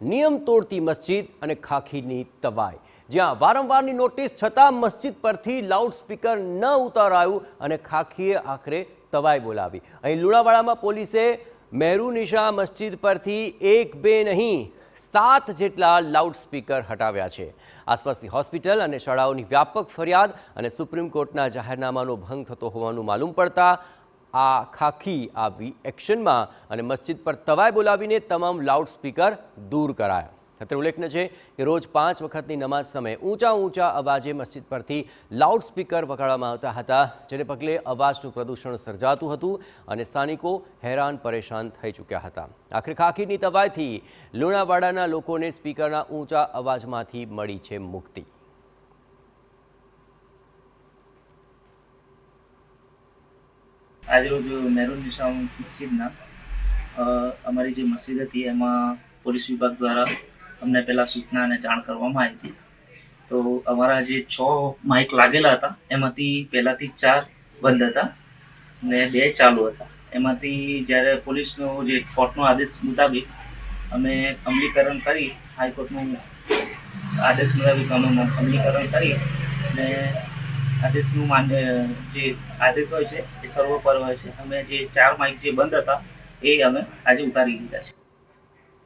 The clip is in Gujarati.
નિયમ તોડતી મસ્જિદ અને ખાખીની તવાઈ, જ્યાં વારંવારની નોટિસ છતાં મસ્જિદ પરથી લાઉડસ્પીકર ન ઉતારાયું અને ખાખીએ આખરે તવાઈ બોલાવી। અહીં લુણાવાડામાં પોલીસે મેરુનિશા મસ્જિદ પરથી 1 2 નહીં 7 જેટલા લાઉડસ્પીકર હટાવ્યા છે। આસપાસની હોસ્પિટલ અને શાળાઓની વ્યાપક ફરિયાદ અને સુપ્રીમ કોર્ટના જાહેરનામાનો ભંગ થતો હોવાનું માલુમ પડતા આ ખાખી આવી એક્શનમાં અને મસ્જિદ પર તવાઈ બોલાવીને તમામ લાઉડસ્પીકર દૂર કરાયા। અત્રે ઉલ્લેખનીય છે કે રોજ 5 વખતની નમાઝ સમયે ઊંચા અવાજે મસ્જિદ પરથી લાઉડસ્પીકર વગાડવામાં આવતા હતા, જેને પગલે અવાજનું પ્રદૂષણ સર્જાતું હતું અને સ્થાનિકો હેરાન પરેશાન થઈ ચૂક્યા હતા। આખરે ખાખીની તવાઈથી લુણાવાડાના લોકોને સ્પીકરના ઊંચા અવાજમાંથી મળી છે મુક્તિ। आज रोज मेरुनिशा मस्जिदना अमरी जो मस्जिद थी एमां पोलीस विभाग द्वारा अमने पहला सूचना ने जाण करवामां आई थी। तो अमारा जे 6 माइक लागेला था एमांथी पहलाथी 4 बंद था ने 2 चालू था। एमांथी ज्यारे पोलीसनो जे कोर्टनो आदेश मुताबिक अमे अमलीकरण करी हाईकोर्टनो आदेश मुताबिक अमे अमलीकरण करी ने आदेशનું માન્ય જે આદેશ હોય છે એ સર્વોપર હોય છે। અમે જે 4 માઇક જે બંધ હતા એ અમે આજે ઉતારી લીધા છે।